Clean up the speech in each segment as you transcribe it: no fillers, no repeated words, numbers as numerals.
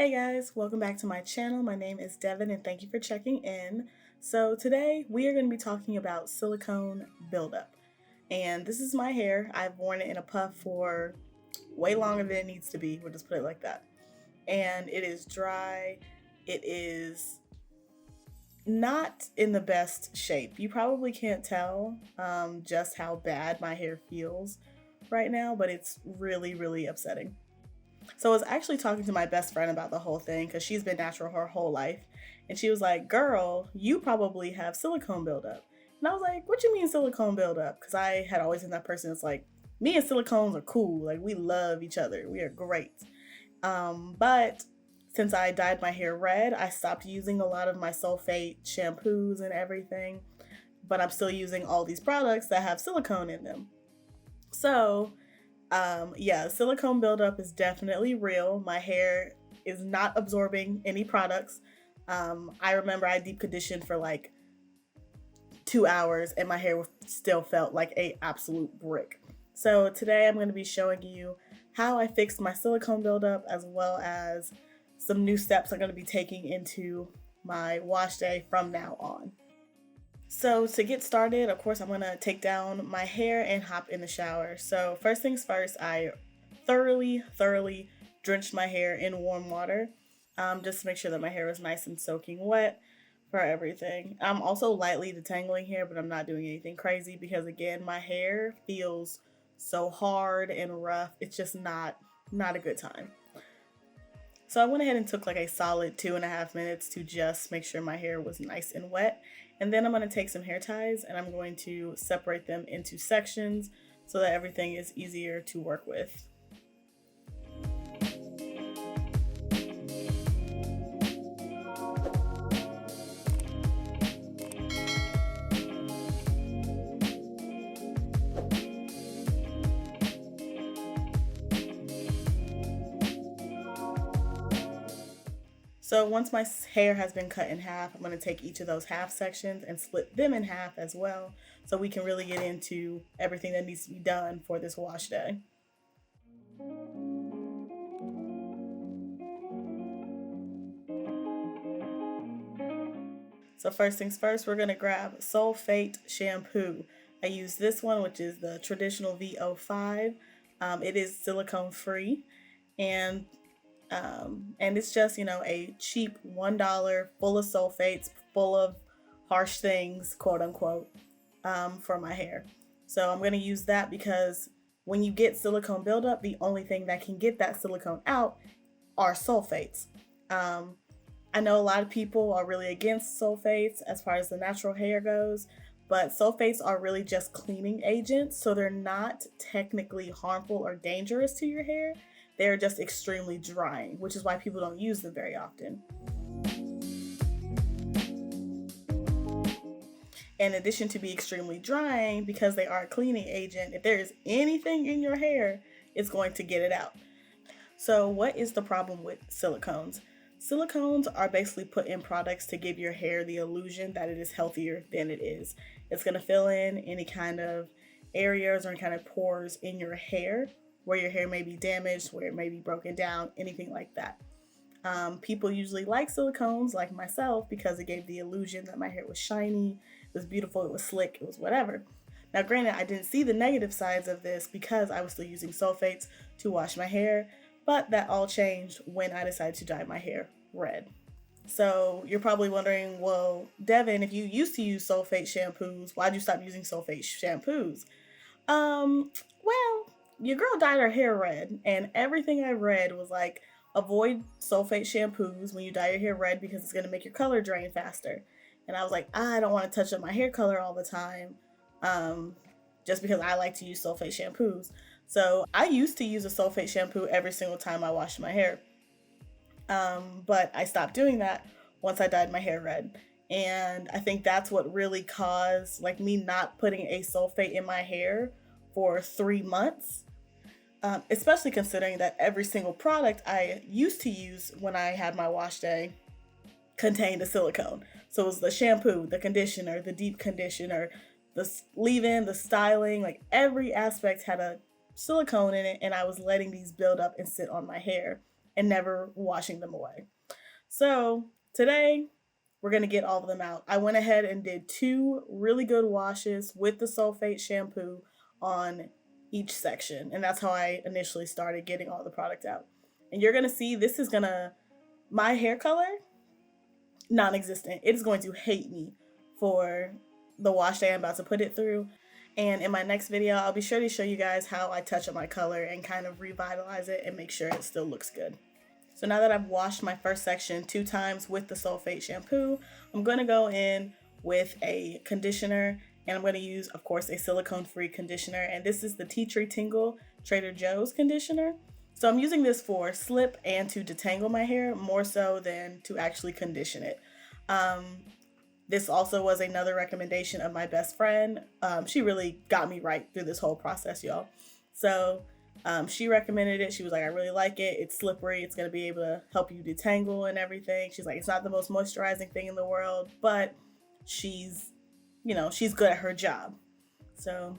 Hey guys, welcome back to my channel. My name is Devin and thank you for checking in. So today we are going to be talking about silicone buildup. And this is my hair. I've worn it in a puff for way longer than it needs to be. We'll just put it like that. And it is dry. It is not in the best shape. You probably can't tell just how bad my hair feels right now, but it's really, really upsetting. So I was actually talking to my best friend about the whole thing because she's been natural her whole life. And she was like, girl, you probably have silicone buildup. And I was like, what you mean silicone buildup? Because I had always been that person that's like, me and silicones are cool. Like, we love each other. We are great. But since I dyed my hair red, I stopped using a lot of my sulfate shampoos and everything. But I'm still using all these products that have silicone in them. So yeah, silicone buildup is definitely real. My hair is not absorbing any products. I remember I deep conditioned for like 2 hours and my hair still felt like a absolute brick. So today I'm going to be showing you how I fixed my silicone buildup as well as some new steps I'm going to be taking into my wash day from now on. So to get started, of course, I'm going to take down my hair and hop in the shower. So first things first, I thoroughly drenched my hair in warm water just to make sure that my hair was nice and soaking wet for everything. I'm also lightly detangling here, but I'm not doing anything crazy because again, my hair feels so hard and rough. It's just not a good time. So I went ahead and took like a solid 2.5 minutes to just make sure my hair was nice and wet. And then I'm going to take some hair ties and I'm going to separate them into sections so that everything is easier to work with. So once my hair has been cut in half, I'm going to take each of those half sections and split them in half as well so we can really get into everything that needs to be done for this wash day. So first things first, we're going to grab sulfate shampoo. I use this one, which is the traditional V05. It is silicone free and it's just, a cheap $1 full of sulfates, full of harsh things, quote unquote, for my hair. So I'm going to use that because when you get silicone buildup, the only thing that can get that silicone out are sulfates. I know a lot of people are really against sulfates as far as the natural hair goes, but sulfates are really just cleaning agents, so they're not technically harmful or dangerous to your hair. They're just extremely drying, which is why people don't use them very often. In addition to be extremely drying, because they are a cleaning agent, if there is anything in your hair, it's going to get it out. So what is the problem with silicones? Silicones are basically put in products to give your hair the illusion that it is healthier than it is. It's going to fill in any kind of areas or any kind of pores in your hair where your hair may be damaged, where it may be broken down, anything like that. People usually like silicones, like myself, because it gave the illusion that my hair was shiny, it was beautiful, it was slick, it was whatever. Now, granted, I didn't see the negative sides of this because I was still using sulfates to wash my hair, but that all changed when I decided to dye my hair red. So you're probably wondering, well, Devin, if you used to use sulfate shampoos, why'd you stop using sulfate shampoos? Well, your girl dyed her hair red, and everything I read was like, avoid sulfate shampoos when you dye your hair red because it's going to make your color drain faster. And I was like, I don't want to touch up my hair color all the time, just because I like to use sulfate shampoos. So I used to use a sulfate shampoo every single time I washed my hair. But I stopped doing that once I dyed my hair red. And I think that's what really caused like me not putting a sulfate in my hair for 3 months. Especially considering that every single product I used to use when I had my wash day contained a silicone. So it was the shampoo, the conditioner, the deep conditioner, the leave-in, the styling, like every aspect had a silicone in it, and I was letting these build up and sit on my hair. and never washing them away. So today we're going to get all of them out. I went ahead and did 2 really good washes with the sulfate shampoo on each section. And that's how I initially started getting all the product out. And you're going to see this is going to, my hair color, non-existent. It is going to hate me for the wash day I'm about to put it through. And in my next video, I'll be sure to show you guys how I touch up my color and kind of revitalize it and make sure it still looks good. So now that I've washed my first section 2 times with the sulfate shampoo, I'm going to go in with a conditioner, and I'm going to use, of course, a silicone-free conditioner. And this is the Tea Tree Tingle Trader Joe's conditioner. So I'm using this for slip and to detangle my hair more so than to actually condition it. This also was another recommendation of my best friend. She really got me right through this whole process, y'all. So she recommended it. She was like, I really like it. It's slippery. It's going to be able to help you detangle and everything. She's like, it's not the most moisturizing thing in the world, but she's good at her job. So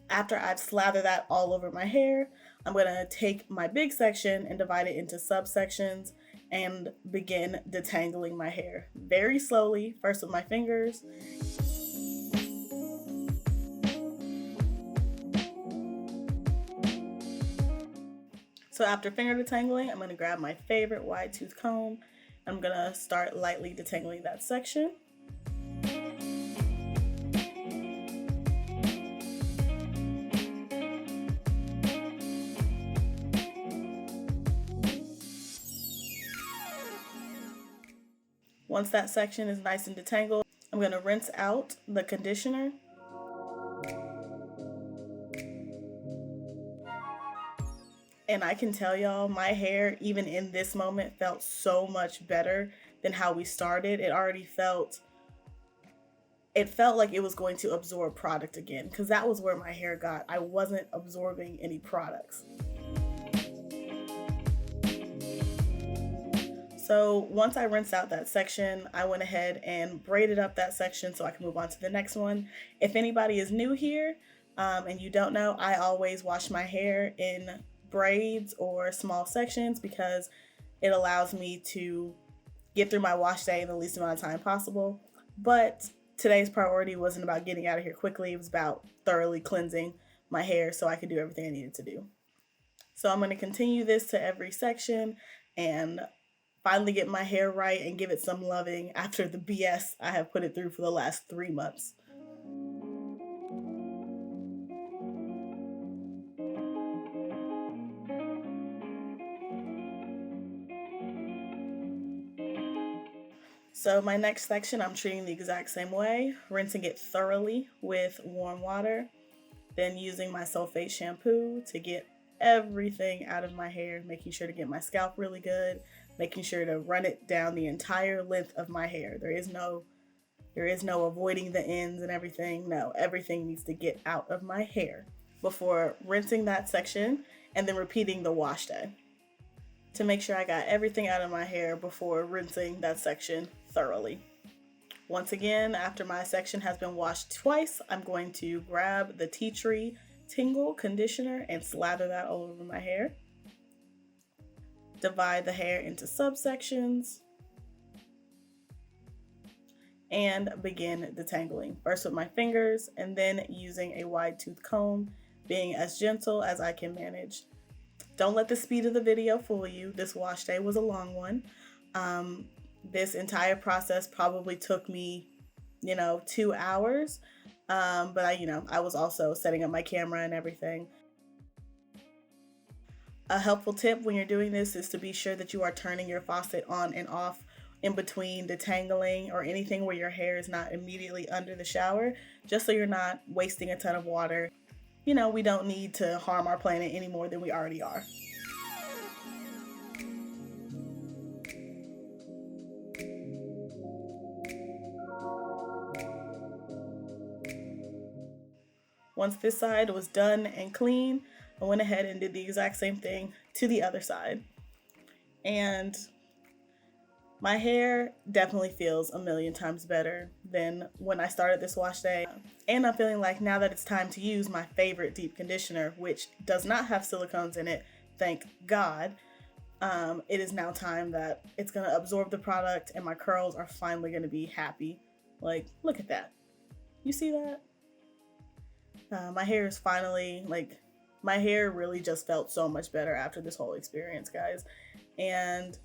after I've slathered that all over my hair, I'm going to take my big section and divide it into subsections and begin detangling my hair very slowly, first with my fingers. So after finger detangling, I'm going to grab my favorite wide tooth comb. I'm going to start lightly detangling that section. Once that section is nice and detangled, I'm going to rinse out the conditioner. And I can tell y'all, my hair, even in this moment, felt so much better than how we started. It felt like it was going to absorb product again, because that was where my hair got. I wasn't absorbing any products. So once I rinsed out that section, I went ahead and braided up that section so I can move on to the next one. If anybody is new here and you don't know, I always wash my hair in braids or small sections because it allows me to get through my wash day in the least amount of time possible. But today's priority wasn't about getting out of here quickly. It was about thoroughly cleansing my hair so I could do everything I needed to do. So I'm going to continue this to every section and finally get my hair right and give it some loving after the BS I have put it through for the last 3 months. So my next section, I'm treating the exact same way, rinsing it thoroughly with warm water, then using my sulfate shampoo to get everything out of my hair, making sure to get my scalp really good, making sure to run it down the entire length of my hair. There is no avoiding the ends and everything. No, everything needs to get out of my hair before rinsing that section and then repeating the wash day to make sure I got everything out of my hair before rinsing that section thoroughly. Once again, after my section has been washed twice, I'm going to grab the Tea Tree Tingle conditioner and slather that all over my hair. Divide the hair into subsections and begin detangling. First with my fingers and then using a wide tooth comb, being as gentle as I can manage. Don't let the speed of the video fool you. This wash day was a long one. This entire process probably took me, 2 hours. But I was also setting up my camera and everything. A helpful tip when you're doing this is to be sure that you are turning your faucet on and off in between detangling or anything where your hair is not immediately under the shower, just so you're not wasting a ton of water. We don't need to harm our planet any more than we already are. Once this side was done and clean, I went ahead and did the exact same thing to the other side. And my hair definitely feels a million times better than when I started this wash day. And I'm feeling like now that it's time to use my favorite deep conditioner, which does not have silicones in it, thank God, it is now time that it's going to absorb the product and my curls are finally going to be happy. Like, look at that. You see that? My hair is finally, like, my hair really just felt so much better after this whole experience, guys. And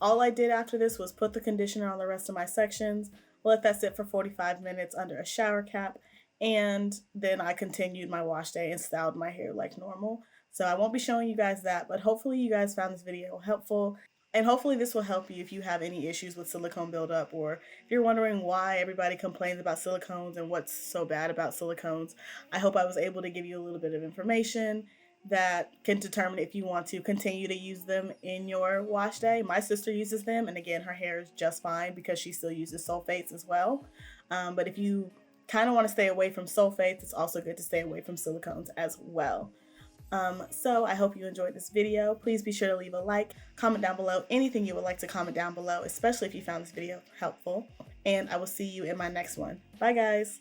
all I did after this was put the conditioner on the rest of my sections, let that sit for 45 minutes under a shower cap, and then I continued my wash day and styled my hair like normal. So I won't be showing you guys that, but hopefully you guys found this video helpful. And hopefully this will help you if you have any issues with silicone buildup, or if you're wondering why everybody complains about silicones and what's so bad about silicones. I hope I was able to give you a little bit of information that can determine if you want to continue to use them in your wash day. My sister uses them, and again, her hair is just fine because she still uses sulfates as well. But if you kind of want to stay away from sulfates, it's also good to stay away from silicones as well. So I hope you enjoyed this video. Please be sure to leave a like, comment down below anything you would like to comment down below, especially if you found this video helpful. And I will see you in my next one. Bye, guys.